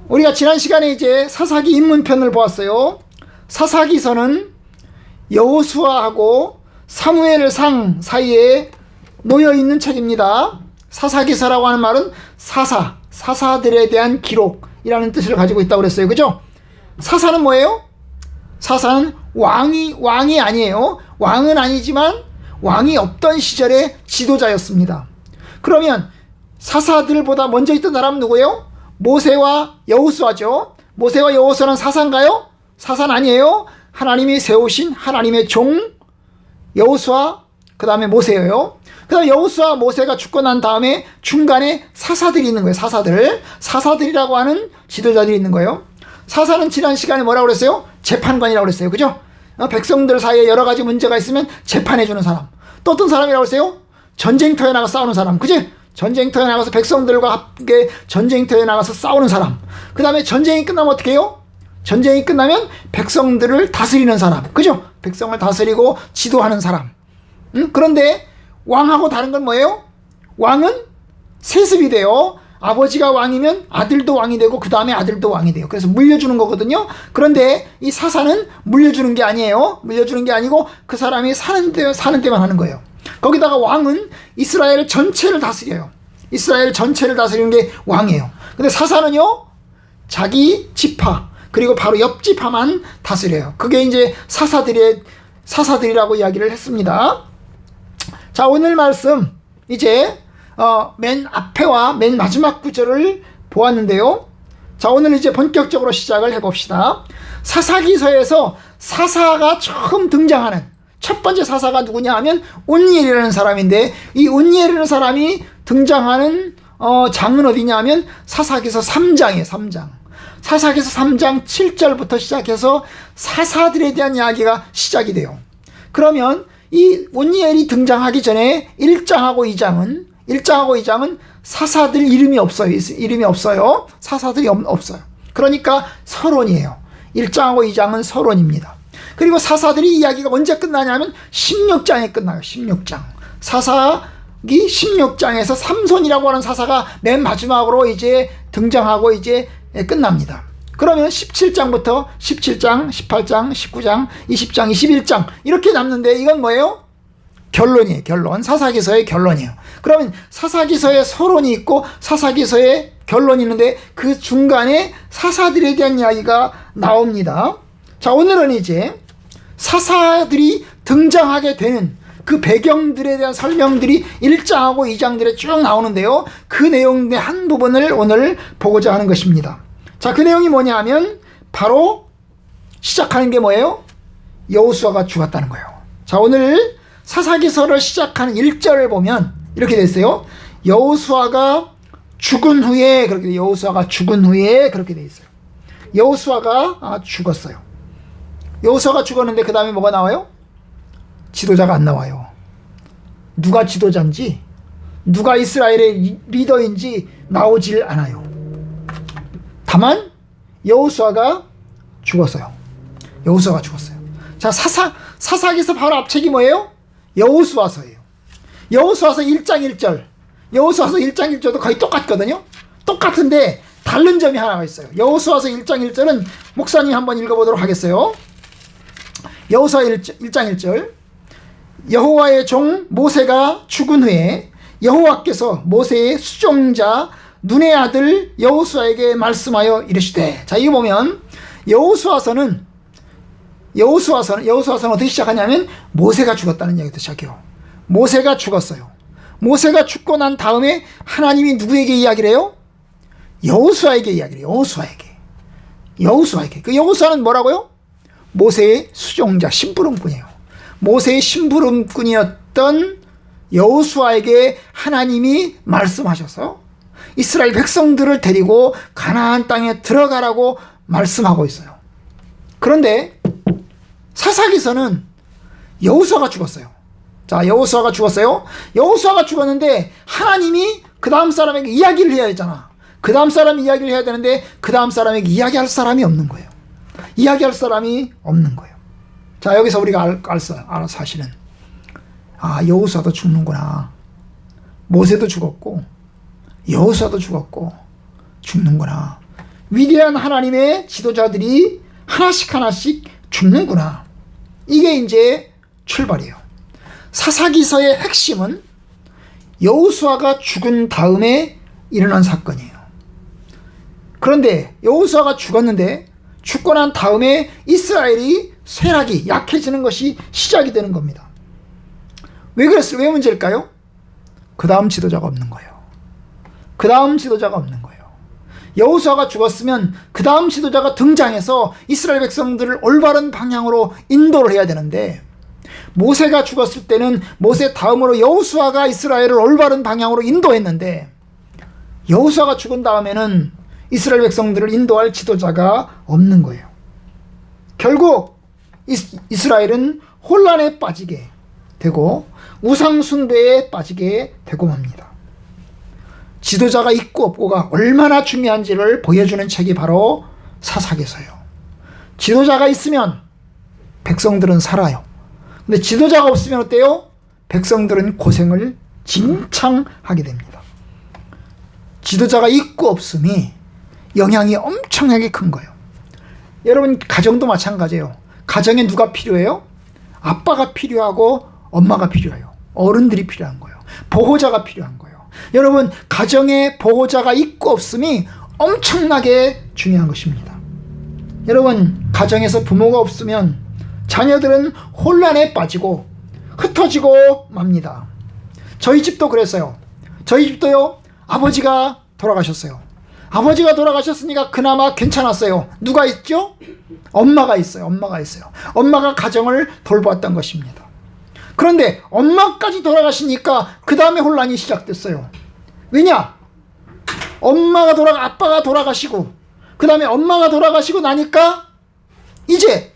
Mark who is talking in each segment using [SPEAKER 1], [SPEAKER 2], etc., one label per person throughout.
[SPEAKER 1] 우리가 지난 시간에 이제 사사기 입문편을 보았어요. 사사기서는 여호수아하고 사무엘상 사이에 놓여있는 책입니다. 사사기서라고 하는 말은 사사들에 대한 기록이라는 뜻을 가지고 있다고 그랬어요. 그죠? 사사는 뭐예요? 사사는 왕이 아니에요. 왕은 아니지만 왕이 없던 시절의 지도자였습니다. 그러면 사사들보다 먼저 있던 사람은 누구예요? 모세와 여호수아죠. 모세와 여호수아는 사사인가요? 사사는 아니에요. 하나님이 세우신 하나님의 종 여호수아, 그 다음에 모세예요. 그 다음에 여호수아 모세가 죽고 난 다음에 중간에 사사들이 있는 거예요. 사사들이라고 하는 지도자들이 있는 거예요. 사사는 지난 시간에 뭐라고 그랬어요? 재판관이라고 그랬어요. 그죠? 백성들 사이에 여러 가지 문제가 있으면 재판해주는 사람. 또 어떤 사람이라고 했어요? 전쟁터에 나가서 싸우는 사람. 그지? 전쟁터에 나가서 백성들과 함께 전쟁터에 나가서 싸우는 사람. 그 다음에 전쟁이 끝나면 어떻게 해요? 전쟁이 끝나면 백성들을 다스리는 사람. 그죠? 백성을 다스리고 지도하는 사람. 그런데 왕하고 다른 건 뭐예요? 왕은 세습이 돼요. 아버지가 왕이면 아들도 왕이 되고 그 다음에 아들도 왕이 돼요. 그래서 물려주는 거거든요. 그런데 이 사사는 물려주는 게 아니에요. 물려주는 게 아니고 그 사람이 사는 데만 하는 거예요. 거기다가 왕은 이스라엘 전체를 다스려요. 이스라엘 전체를 다스리는 게 왕이에요. 근데 사사는요, 자기 지파 그리고 바로 옆 지파만 다스려요. 그게 이제 사사들이라고 이야기를 했습니다. 자, 오늘 말씀 이제 맨 앞에와 맨 마지막 구절을 보았는데요. 자, 오늘 이제 본격적으로 시작을 해봅시다. 사사기서에서 사사가 처음 등장하는 첫 번째 사사가 누구냐 하면 온니엘이라는 사람인데, 이 온니엘이라는 사람이 등장하는 장은 어디냐 하면 사사기서 3장이에요. 3장. 사사기서 3장 7절부터 시작해서 사사들에 대한 이야기가 시작이 돼요. 그러면 이 온니엘이 등장하기 전에 1장하고 2장은 사사들 이름이 없어요. 사사들이 없어요. 그러니까 서론이에요. 1장하고 2장은 서론입니다. 그리고 사사들이 이야기가 언제 끝나냐면 16장에 끝나요. 16장. 사사기 16장에서 삼손이라고 하는 사사가 맨 마지막으로 이제 등장하고 이제 끝납니다. 그러면 17장부터 17장, 18장, 19장, 20장, 21장 이렇게 남는데 이건 뭐예요? 결론이에요. 결론. 사사기서의 결론이에요. 그러면 사사기서의 서론이 있고 사사기서의 결론이 있는데 그 중간에 사사들에 대한 이야기가 나옵니다. 자, 오늘은 이제 사사들이 등장하게 되는 그 배경들에 대한 설명들이 1장하고 2장들에 쭉 나오는데요. 그 내용의 한 부분을 오늘 보고자 하는 것입니다. 자, 그 내용이 뭐냐 하면 바로 시작하는 게 뭐예요? 여호수아가 죽었다는 거예요. 자, 오늘 사사기서를 시작하는 1절을 보면 이렇게 돼 있어요. 여호수아가 죽은 후에 그렇게 돼 있어요. 여호수아가 죽었어요. 여호수아가 죽었는데 그 다음에 뭐가 나와요? 지도자가 안 나와요. 누가 지도자인지, 누가 이스라엘의 리더인지 나오질 않아요. 다만 여호수아가 죽었어요. 자, 사사기서 바로 앞책이 뭐예요? 여호수아서예요. 여호수아서 1장 1절. 여호수아서 1장 1절도 거의 똑같거든요. 똑같은데 다른 점이 하나가 있어요. 여호수아서 1장 1절은 목사님 한번 읽어보도록 하겠어요. 여호수아 1장 1절. 여호와의 종 모세가 죽은 후에 여호와께서 모세의 수종자 눈의 아들 여호수아에게 말씀하여 이르시되. 자, 이거 보면 여호수아서는 어떻게 시작하냐면 모세가 죽었다는 이야기부터 시작해요. 모세가 죽었어요. 모세가 죽고 난 다음에 하나님이 누구에게 이야기를 해요? 여호수아에게 이야기를 해요. 여호수아에게. 그 여호수아는 뭐라고요? 모세의 수종자, 심부름꾼이에요. 모세의 심부름꾼이었던 여호수아에게 하나님이 말씀하셔서 이스라엘 백성들을 데리고 가나안 땅에 들어가라고 말씀하고 있어요. 그런데 사사기서는 여호수아가 죽었어요. 자, 여호수아가 죽었는데 하나님이 그 다음 사람에게 이야기를 해야 되잖아. 그 다음 사람이 이야기를 해야 되는데 그 다음 사람에게 이야기할 사람이 없는 거예요. 자, 여기서 우리가 알아 사실은 여호수아도 죽는구나. 모세도 죽었고 여호수아도 죽었고 죽는구나. 위대한 하나님의 지도자들이 하나씩 하나씩 죽는구나. 이게 이제 출발이에요. 사사기서의 핵심은 여호수아가 죽은 다음에 일어난 사건이에요. 그런데 여호수아가 죽었는데 죽고 난 다음에 이스라엘이 쇠락이 약해지는 것이 시작이 되는 겁니다. 왜 그랬어요? 왜 문제일까요? 그 다음 지도자가 없는 거예요. 그 다음 지도자가 없는 거예요. 여호수아가 죽었으면 그 다음 지도자가 등장해서 이스라엘 백성들을 올바른 방향으로 인도를 해야 되는데, 모세가 죽었을 때는 모세 다음으로 여호수아가 이스라엘을 올바른 방향으로 인도했는데, 여호수아가 죽은 다음에는 이스라엘 백성들을 인도할 지도자가 없는 거예요. 결국 이스라엘은 혼란에 빠지게 되고 우상 숭배에 빠지게 되고 맙니다. 지도자가 있고 없고가 얼마나 중요한지를 보여주는 책이 바로 사사기서예요. 지도자가 있으면 백성들은 살아요. 근데 지도자가 없으면 어때요? 백성들은 고생을 진창하게 됩니다. 지도자가 있고 없음이 영향이 엄청나게 큰 거예요. 여러분, 가정도 마찬가지예요. 가정에 누가 필요해요? 아빠가 필요하고 엄마가 필요해요. 어른들이 필요한 거예요. 보호자가 필요한 거예요. 여러분, 가정에 보호자가 있고 없음이 엄청나게 중요한 것입니다. 여러분, 가정에서 부모가 없으면 자녀들은 혼란에 빠지고 흩어지고 맙니다. 저희 집도 그랬어요. 저희 집도요, 아버지가 돌아가셨어요. 아버지가 돌아가셨으니까 그나마 괜찮았어요. 누가 있죠? 엄마가 있어요. 엄마가 있어요. 엄마가 가정을 돌보았던 것입니다. 그런데 엄마까지 돌아가시니까 그 다음에 혼란이 시작됐어요. 왜냐? 아빠가 돌아가시고 그 다음에 엄마가 돌아가시고 나니까 이제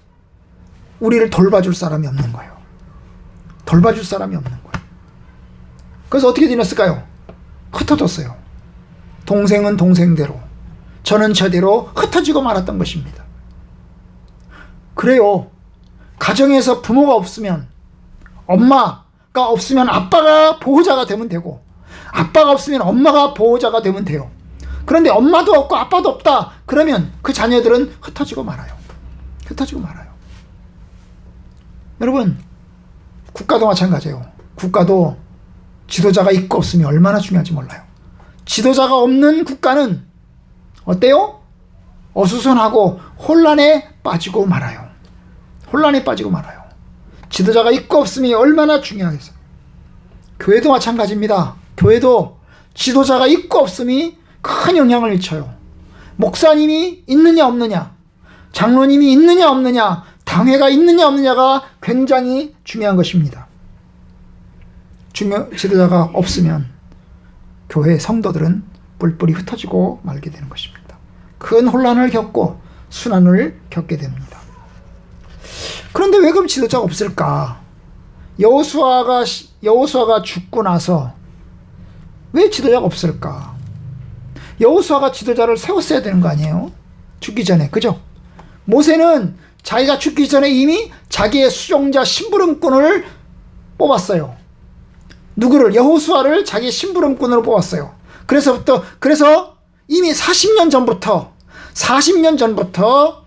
[SPEAKER 1] 우리를 돌봐줄 사람이 없는 거예요. 돌봐줄 사람이 없는 거예요. 그래서 어떻게 지냈을까요? 흩어졌어요. 동생은 동생대로, 저는 저대로 흩어지고 말았던 것입니다. 그래요. 가정에서 부모가 없으면, 엄마가 없으면 아빠가 보호자가 되면 되고, 아빠가 없으면 엄마가 보호자가 되면 돼요. 그런데 엄마도 없고 아빠도 없다 그러면 그 자녀들은 흩어지고 말아요. 흩어지고 말아요. 여러분, 국가도 마찬가지예요. 국가도 지도자가 있고 없으면 얼마나 중요한지 몰라요. 지도자가 없는 국가는 어때요? 어수선하고 혼란에 빠지고 말아요. 혼란에 빠지고 말아요. 지도자가 있고 없음이 얼마나 중요하겠어요. 교회도 마찬가지입니다. 교회도 지도자가 있고 없음이 큰 영향을 미쳐요. 목사님이 있느냐 없느냐, 장로님이 있느냐 없느냐, 당회가 있느냐 없느냐가 굉장히 중요한 것입니다. 지도자가 없으면 교회 성도들은 뿔뿔이 흩어지고 말게 되는 것입니다. 큰 혼란을 겪고 순환을 겪게 됩니다. 그런데 왜 그럼 지도자가 없을까? 여호수아가 죽고 나서 왜 지도자가 없을까? 여호수아가 지도자를 세웠어야 되는 거 아니에요? 죽기 전에, 그죠? 모세는 자기가 죽기 전에 이미 자기의 수종자 심부름꾼을 뽑았어요. 누구를? 여호수아를 자기의 심부름꾼으로 뽑았어요. 그래서 이미 40년 전부터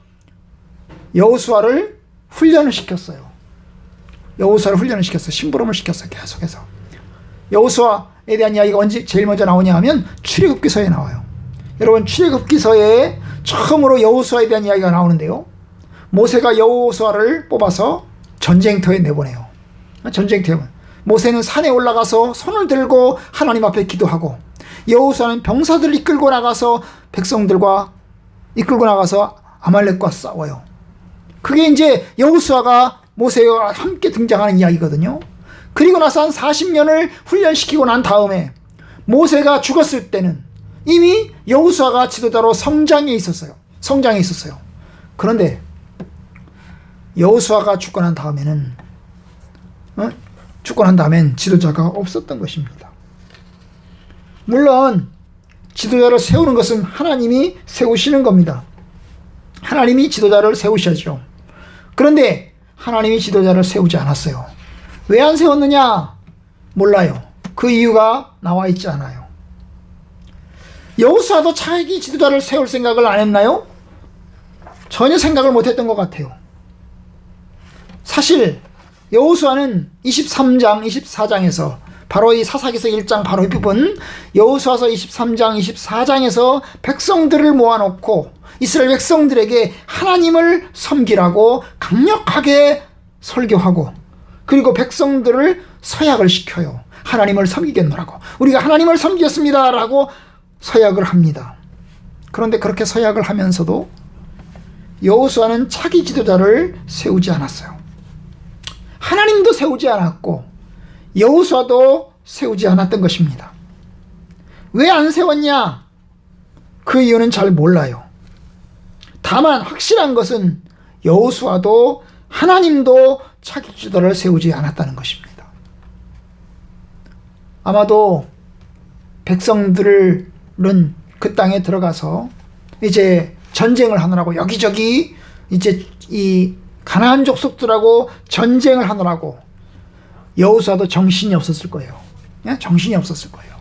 [SPEAKER 1] 여호수아를 훈련을 시켰어요. 심부름을 시켰어요. 계속해서. 여호수아에 대한 이야기가 언제 제일 먼저 나오냐 하면 출애굽기서에 나와요. 여러분, 출애굽기서에 처음으로 여호수아에 대한 이야기가 나오는데요. 모세가 여호수아를 뽑아서 전쟁터에 내보내요. 모세는 산에 올라가서 손을 들고 하나님 앞에 기도하고, 여호수아는 병사들을 이끌고 나가서 아말렉과 싸워요. 그게 이제 여호수아가 모세와 함께 등장하는 이야기거든요. 그리고 나서 한 40년을 훈련시키고 난 다음에 모세가 죽었을 때는 이미 여호수아가 지도자로 성장해 있었어요. 그런데 여호수아가 죽고 난 다음엔 지도자가 없었던 것입니다. 물론 지도자를 세우는 것은 하나님이 세우시는 겁니다. 하나님이 지도자를 세우셔야죠. 그런데 하나님이 지도자를 세우지 않았어요. 왜 안 세웠느냐? 몰라요. 그 이유가 나와 있지 않아요. 여호수아도 차기 지도자를 세울 생각을 안 했나요? 전혀 생각을 못했던 것 같아요. 사실 여호수아는 23장, 24장에서 바로 이 사사기서 1장 바로 이 부분, 여호수아서 23장, 24장에서 백성들을 모아놓고 이스라엘 백성들에게 하나님을 섬기라고 강력하게 설교하고, 그리고 백성들을 서약을 시켜요. 하나님을 섬기겠노라고. 우리가 하나님을 섬기겠습니다 라고 서약을 합니다. 그런데 그렇게 서약을 하면서도 여호수아는 차기 지도자를 세우지 않았어요. 하나님도 세우지 않았고 여호수아도 세우지 않았던 것입니다. 왜 안 세웠냐? 그 이유는 잘 몰라요. 다만 확실한 것은 여호수아도 하나님도 차기 지도자를 세우지 않았다는 것입니다. 아마도 백성들은 그 땅에 들어가서 이제 전쟁을 하느라고 여기저기 이제 이 가나안 족속들하고 전쟁을 하느라고 여호수아도 정신이 없었을 거예요. 정신이 없었을 거예요.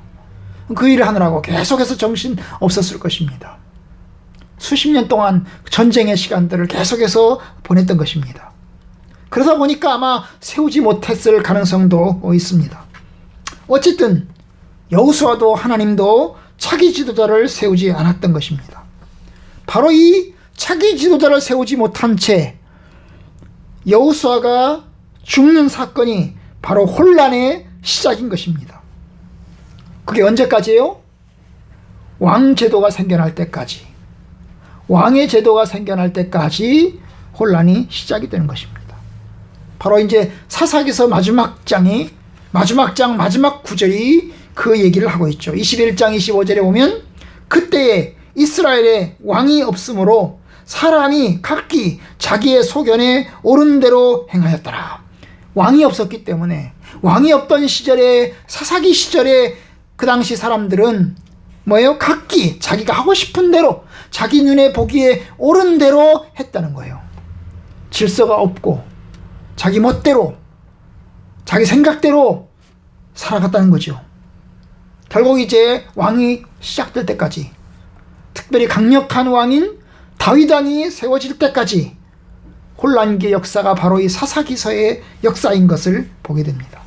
[SPEAKER 1] 그 일을 하느라고 계속해서 정신 없었을 것입니다. 수십 년 동안 전쟁의 시간들을 계속해서 보냈던 것입니다. 그러다 보니까 아마 세우지 못했을 가능성도 있습니다. 어쨌든 여호수아도 하나님도 차기 지도자를 세우지 않았던 것입니다. 바로 이 차기 지도자를 세우지 못한 채 여호수아가 죽는 사건이 바로 혼란의 시작인 것입니다. 그게 언제까지예요? 왕제도가 생겨날 때까지, 왕의 제도가 생겨날 때까지 혼란이 시작이 되는 것입니다. 바로 이제 사사기서 마지막 장이, 마지막 장 마지막 구절이 그 얘기를 하고 있죠. 21장 25절에 보면 그때에 이스라엘에 왕이 없으므로 사람이 각기 자기의 소견에 옳은 대로 행하였더라. 왕이 없었기 때문에, 왕이 없던 시절에, 사사기 시절에 그 당시 사람들은 뭐예요? 각기 자기가 하고 싶은 대로, 자기 눈에 보기에 옳은 대로 했다는 거예요. 질서가 없고 자기 멋대로, 자기 생각대로 살아갔다는 거죠. 결국 이제 왕이 시작될 때까지, 특별히 강력한 왕인 다윗 왕이 세워질 때까지 혼란기의 역사가 바로 이 사사기서의 역사인 것을 보게 됩니다.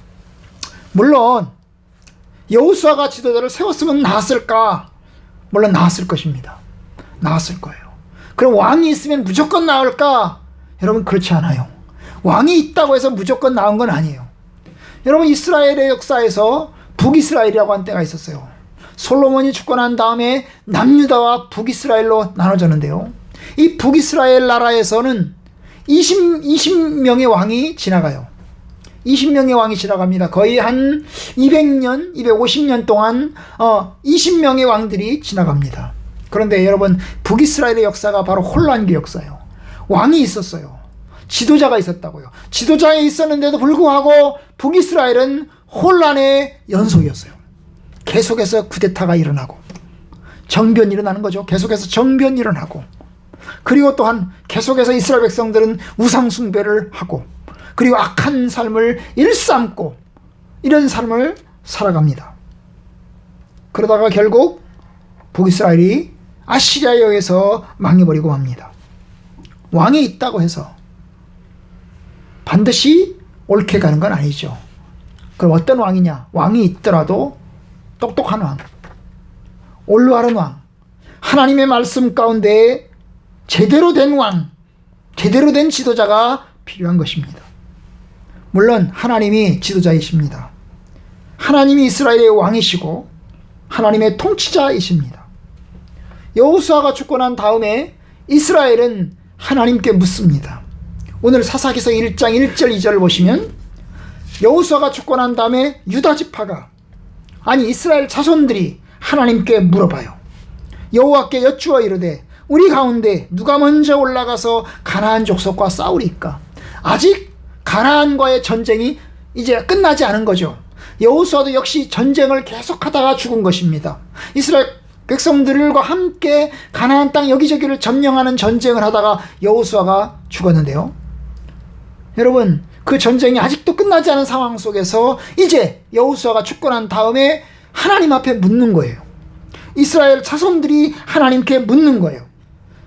[SPEAKER 1] 물론 여호수아가 지도자를 세웠으면 나았을까? 물론 나았을 것입니다. 나았을 거예요. 그럼 왕이 있으면 무조건 나을까? 여러분, 그렇지 않아요. 왕이 있다고 해서 무조건 나은 건 아니에요. 여러분, 이스라엘의 역사에서 북이스라엘이라고 한 때가 있었어요. 솔로몬이 죽고 난 다음에 남유다와 북이스라엘로 나눠졌는데요. 이 북이스라엘 나라에서는 20명의 왕이 지나가요. 20명의 왕이 지나갑니다. 거의 한 200년, 250년 동안 20명의 왕들이 지나갑니다. 그런데 여러분, 북이스라엘의 역사가 바로 혼란기 역사예요. 왕이 있었어요. 지도자가 있었다고요. 지도자에 있었는데도 불구하고 북이스라엘은 혼란의 연속이었어요. 계속해서 쿠데타가 일어나고 정변이 일어나는 거죠. 계속해서 정변이 일어나고, 그리고 또한 계속해서 이스라엘 백성들은 우상 숭배를 하고, 그리고 악한 삶을 일삼고 이런 삶을 살아갑니다. 그러다가 결국 북이스라엘이 아시리아에 의해서 망해버리고 맙니다. 왕이 있다고 해서 반드시 옳게 가는 건 아니죠. 그럼 어떤 왕이냐? 왕이 있더라도 똑똑한 왕, 올바른 왕, 하나님의 말씀 가운데 제대로 된 왕, 제대로 된 지도자가 필요한 것입니다. 물론 하나님이 지도자이십니다. 하나님이 이스라엘의 왕이시고 하나님의 통치자이십니다. 여호수아가 죽고 난 다음에 이스라엘은 하나님께 묻습니다. 오늘 사사기서 1장 1절 2절을 보시면 여호수아가 죽고 난 다음에 유다 지파가, 아니 이스라엘 자손들이 하나님께 물어봐요. 여호와께 여쭈어 이르되 우리 가운데 누가 먼저 올라가서 가나안 족속과 싸우리까? 아직 가나안과의 전쟁이 이제 끝나지 않은 거죠. 여호수아도 역시 전쟁을 계속하다가 죽은 것입니다. 이스라엘 백성들과 함께 가나안 땅 여기저기를 점령하는 전쟁을 하다가 여호수아가 죽었는데요. 여러분, 그 전쟁이 아직도 끝나지 않은 상황 속에서 이제 여호수아가 죽고 난 다음에 하나님 앞에 묻는 거예요. 이스라엘 자손들이 하나님께 묻는 거예요.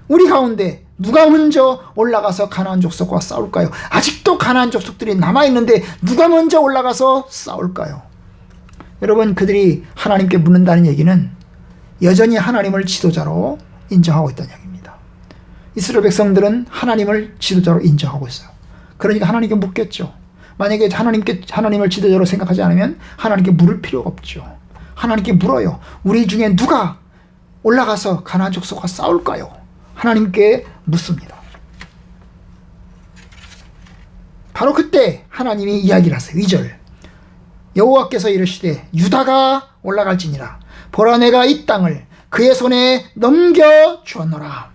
[SPEAKER 1] 우리 가운데 누가 먼저 올라가서 가나안 족속과 싸울까요? 아직도 가나안 족속들이 남아있는데 누가 먼저 올라가서 싸울까요? 여러분, 그들이 하나님께 묻는다는 얘기는 여전히 하나님을 지도자로 인정하고 있다는 얘기입니다. 이스라엘 백성들은 하나님을 지도자로 인정하고 있어요. 그러니까 하나님께 묻겠죠. 만약에 하나님을 지도자로 생각하지 않으면 하나님께 물을 필요가 없죠. 하나님께 물어요. 우리 중에 누가 올라가서 가나안 족속과 싸울까요? 하나님께 묻습니다. 바로 그때 하나님이 이야기를 하세요. 2절. 여호와께서 이르시되 유다가 올라갈지니라. 보라, 내가 이 땅을 그의 손에 넘겨 주었노라.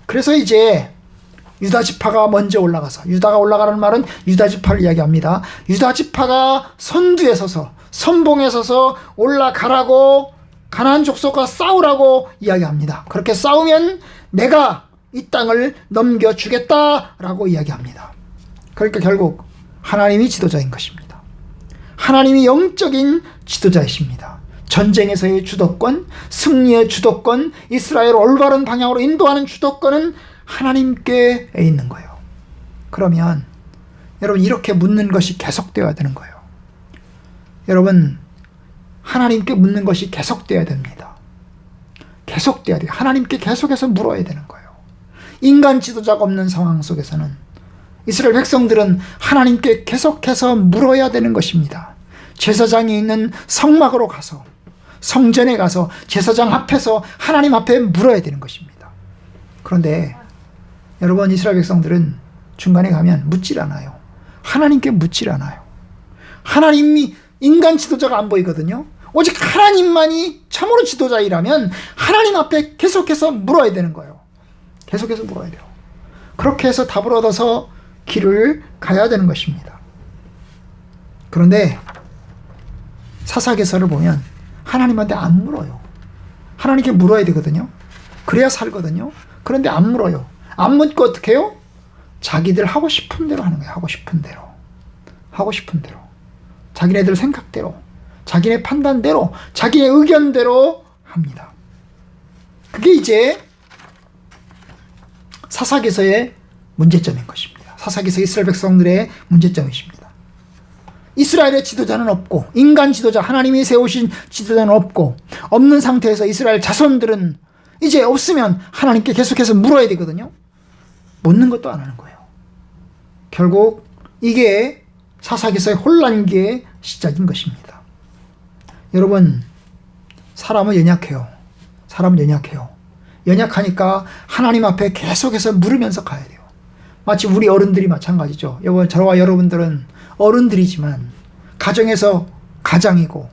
[SPEAKER 1] 그래서 이제 유다 지파가 먼저 올라가서, 유다가 올라가라는 말은 유다 지파를 이야기합니다. 유다 지파가 선두에 서서, 선봉에 서서 올라가라고, 가나안 족속과 싸우라고 이야기합니다. 그렇게 싸우면 내가 이 땅을 넘겨주겠다라고 이야기합니다. 그러니까 결국 하나님이 지도자인 것입니다. 하나님이 영적인 지도자이십니다. 전쟁에서의 주도권, 승리의 주도권, 이스라엘을 올바른 방향으로 인도하는 주도권은 하나님께 있는 거예요. 그러면 여러분, 이렇게 묻는 것이 계속되어야 되는 거예요. 여러분, 하나님께 묻는 것이 계속되어야 됩니다. 계속돼야 돼요. 하나님께 계속해서 물어야 되는 거예요. 인간 지도자가 없는 상황 속에서는 이스라엘 백성들은 하나님께 계속해서 물어야 되는 것입니다. 제사장이 있는 성막으로 가서, 성전에 가서 제사장 앞에서 하나님 앞에 물어야 되는 것입니다. 그런데 여러분, 이스라엘 백성들은 중간에 가면 묻질 않아요. 하나님께 묻질 않아요. 하나님이, 인간 지도자가 안 보이거든요. 오직 하나님만이 참으로 지도자이라면 하나님 앞에 계속해서 물어야 되는 거예요. 계속해서 물어야 돼요. 그렇게 해서 답을 얻어서 길을 가야 되는 것입니다. 그런데 사사기서를 보면 하나님한테 안 물어요. 하나님께 물어야 되거든요. 그래야 살거든요. 그런데 안 물어요. 안 묻고 어떻게 해요? 자기들 하고 싶은 대로 하는 거예요. 하고 싶은 대로. 하고 싶은 대로. 자기네들 생각대로, 자기네 판단대로, 자기네 의견대로 합니다. 그게 이제 사사기서의 문제점인 것입니다. 사사기서 이스라엘 백성들의 문제점이십니다. 이스라엘의 지도자는 없고, 인간 지도자, 하나님이 세우신 지도자는 없고, 없는 상태에서 이스라엘 자손들은 이제 없으면 하나님께 계속해서 물어야 되거든요. 묻는 것도 안 하는 거예요. 결국 이게 사사기서의 혼란기의 시작인 것입니다. 여러분, 사람은 연약해요. 사람은 연약해요. 연약하니까 하나님 앞에 계속해서 물으면서 가야 돼요. 마치 우리 어른들이 마찬가지죠. 저와 여러분들은 어른들이지만 가정에서 가장이고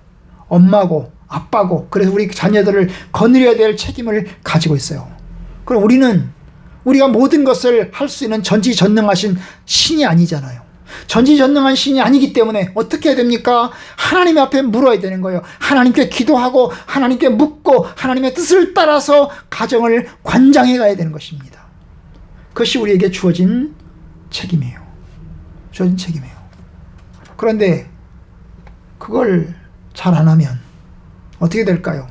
[SPEAKER 1] 엄마고 아빠고, 그래서 우리 자녀들을 거느려야 될 책임을 가지고 있어요. 그럼 우리가 모든 것을 할 수 있는 전지전능하신 신이 아니잖아요. 전지전능한 신이 아니기 때문에 어떻게 해야 됩니까? 하나님 앞에 물어야 되는 거예요. 하나님께 기도하고 하나님께 묻고 하나님의 뜻을 따라서 가정을 관장해 가야 되는 것입니다. 그것이 우리에게 주어진 책임이에요. 주어진 책임이에요. 그런데 그걸 잘 안 하면 어떻게 될까요?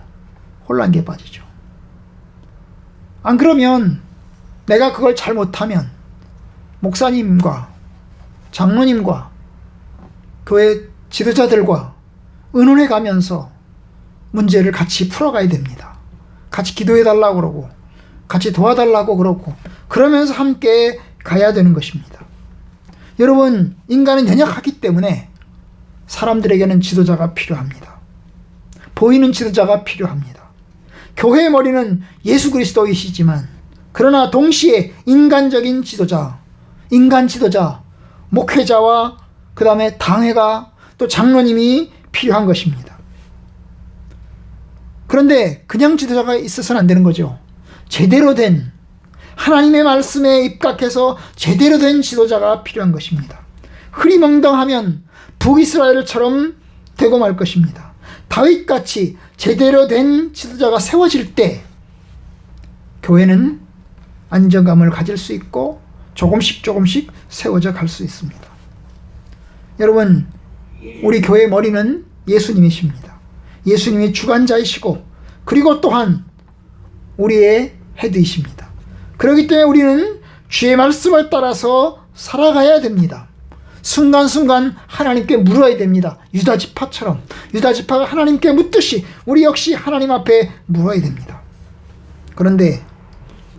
[SPEAKER 1] 혼란기에 빠지죠. 안 그러면 내가 그걸 잘 못하면 목사님과 장로님과 교회 지도자들과 의논해 가면서 문제를 같이 풀어가야 됩니다. 같이 기도해달라고 그러고 같이 도와달라고 그러고 그러면서 함께 가야 되는 것입니다. 여러분, 인간은 연약하기 때문에 사람들에게는 지도자가 필요합니다. 보이는 지도자가 필요합니다. 교회의 머리는 예수 그리스도이시지만 그러나 동시에 인간적인 지도자, 인간 지도자, 목회자와 그 다음에 당회가 또 장로님이 필요한 것입니다. 그런데 그냥 지도자가 있어서는 안 되는 거죠. 제대로 된 하나님의 말씀에 입각해서 제대로 된 지도자가 필요한 것입니다. 흐리멍덩하면 북이스라엘처럼 되고 말 것입니다. 다윗같이 제대로 된 지도자가 세워질 때 교회는 안정감을 가질 수 있고 조금씩 세워져 갈 수 있습니다. 여러분, 우리 교회의 머리는 예수님이십니다. 예수님이 주관자이시고 그리고 또한 우리의 헤드이십니다. 그렇기 때문에 우리는 주의 말씀을 따라서 살아가야 됩니다. 순간순간 하나님께 물어야 됩니다. 유다 지파처럼 유다 지파가 하나님께 묻듯이 우리 역시 하나님 앞에 물어야 됩니다. 그런데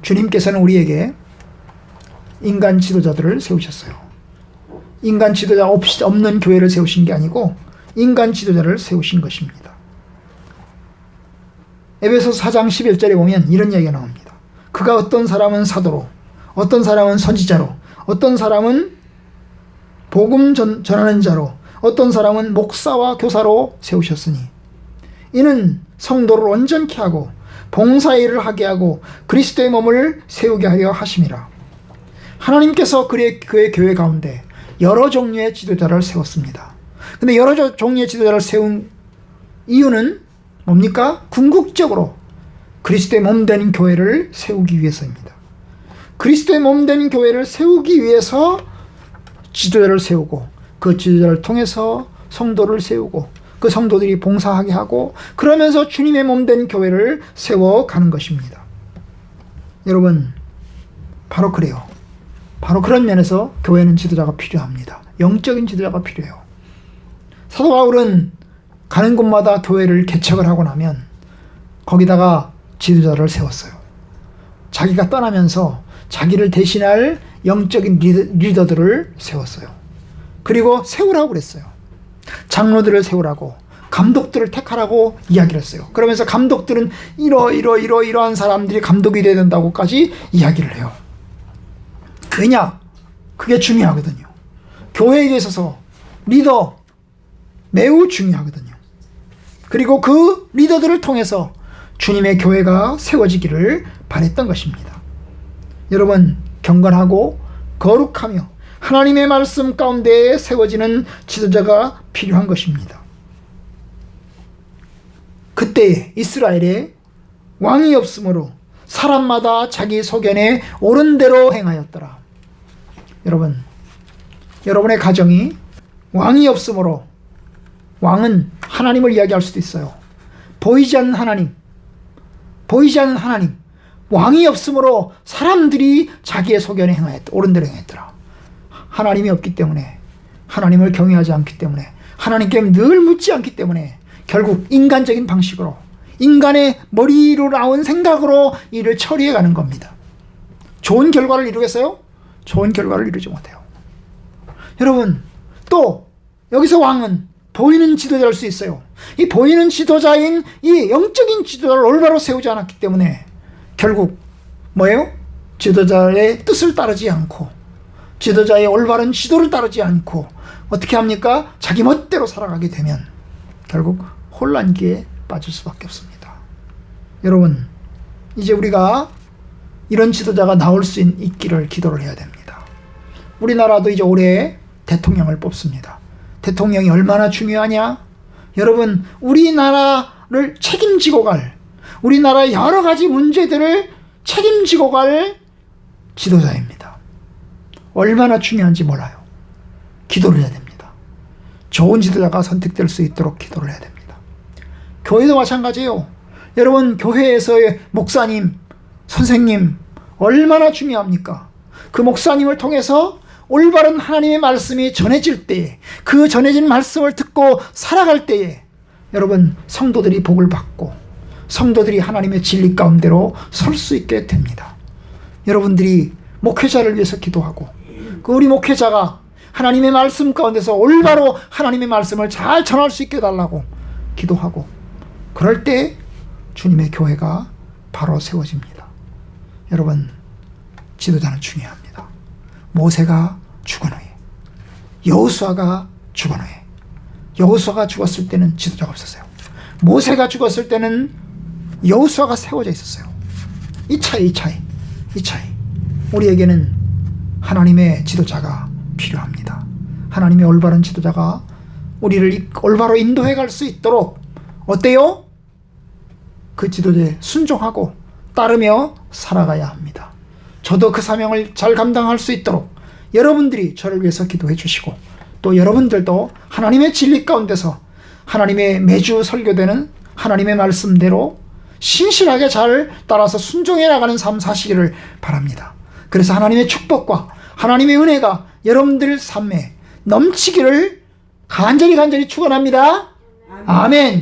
[SPEAKER 1] 주님께서는 우리에게 인간 지도자들을 세우셨어요. 인간 지도자 없는 교회를 세우신 게 아니고 인간 지도자를 세우신 것입니다. 에베소서 4장 11절에 보면 이런 이야기가 나옵니다. 그가 어떤 사람은 사도로, 어떤 사람은 선지자로, 어떤 사람은 복음 전하는 자로, 어떤 사람은 목사와 교사로 세우셨으니 이는 성도를 온전케 하고 봉사일을 하게 하고 그리스도의 몸을 세우게 하려 하심이라. 하나님께서 그의 교회 가운데 여러 종류의 지도자를 세웠습니다. 근데 여러 종류의 지도자를 세운 이유는 뭡니까? 궁극적으로 그리스도의 몸 되는 교회를 세우기 위해서입니다. 그리스도의 몸 되는 교회를 세우기 위해서 지도자를 세우고 그 지도자를 통해서 성도를 세우고 그 성도들이 봉사하게 하고 그러면서 주님의 몸 된 교회를 세워가는 것입니다. 여러분, 바로 그래요. 바로 그런 면에서 교회는 지도자가 필요합니다. 영적인 지도자가 필요해요. 사도 바울은 가는 곳마다 교회를 개척을 하고 나면 거기다가 지도자를 세웠어요. 자기가 떠나면서 자기를 대신할 영적인 리더들을 세웠어요. 그리고 세우라고 그랬어요. 장로들을 세우라고, 감독들을 택하라고 이야기를 했어요. 그러면서 감독들은 이러한 사람들이 감독이 되어야 된다고까지 이야기를 해요. 왜냐? 그게 중요하거든요. 교회에 있어서 리더 매우 중요하거든요. 그리고 그 리더들을 통해서 주님의 교회가 세워지기를 바랬던 것입니다. 여러분, 경건하고 거룩하며 하나님의 말씀 가운데 세워지는 지도자가 필요한 것입니다. 그때에 이스라엘에 왕이 없으므로 사람마다 자기 소견에 옳은 대로 행하였더라. 여러분, 여러분의 가정이 왕이 없으므로, 왕은 하나님을 이야기할 수도 있어요. 보이지 않는 하나님, 왕이 없으므로 사람들이 자기의 소견에 행하였다. 옳은 대로 행했더라. 하나님이 없기 때문에, 하나님을 경외하지 않기 때문에, 하나님께 늘 묻지 않기 때문에 결국 인간적인 방식으로, 인간의 머리로 나온 생각으로 일을 처리해 가는 겁니다. 좋은 결과를 이루겠어요? 좋은 결과를 이루지 못해요. 여러분, 또 여기서 왕은 보이는 지도자일 수 있어요. 이 보이는 지도자인 이 영적인 지도자를 올바로 세우지 않았기 때문에 결국 뭐예요? 지도자의 뜻을 따르지 않고, 지도자의 올바른 지도를 따르지 않고 어떻게 합니까? 자기 멋대로 살아가게 되면 결국 혼란기에 빠질 수밖에 없습니다. 여러분, 이제 우리가 이런 지도자가 나올 수 있기를 기도를 해야 됩니다. 우리나라도 이제 올해 대통령을 뽑습니다. 대통령이 얼마나 중요하냐? 여러분, 우리나라를 책임지고 갈, 우리나라의 여러 가지 문제들을 책임지고 갈 지도자입니다. 얼마나 중요한지 몰라요. 기도를 해야 됩니다. 좋은 지도자가 선택될 수 있도록 기도를 해야 됩니다. 교회도 마찬가지예요. 여러분, 교회에서의 목사님, 선생님 얼마나 중요합니까? 그 목사님을 통해서 올바른 하나님의 말씀이 전해질 때에, 그 전해진 말씀을 듣고 살아갈 때에 여러분, 성도들이 복을 받고 성도들이 하나님의 진리 가운데로 설 수 있게 됩니다. 여러분들이 목회자를 위해서 기도하고 그 우리 목회자가 하나님의 말씀 가운데서 올바로 하나님의 말씀을 잘 전할 수 있게 해달라고 기도하고, 그럴 때 주님의 교회가 바로 세워집니다. 여러분, 지도자는 중요합니다. 모세가 죽은 후에, 여호수아가 죽은 후에, 여호수아가 죽었을 때는 지도자가 없었어요. 모세가 죽었을 때는 여호수아가 세워져 있었어요. 이 차이. 우리에게는 하나님의 지도자가 필요합니다. 하나님의 올바른 지도자가 우리를 올바로 인도해 갈 수 있도록 어때요? 그 지도자에 순종하고 따르며 살아가야 합니다. 저도 그 사명을 잘 감당할 수 있도록 여러분들이 저를 위해서 기도해 주시고, 또 여러분들도 하나님의 진리 가운데서 하나님의 매주 설교되는 하나님의 말씀대로 신실하게 잘 따라서 순종해 나가는 삶 사시기를 바랍니다. 그래서 하나님의 축복과 하나님의 은혜가 여러분들 삶에 넘치기를 간절히 축원합니다. 아멘.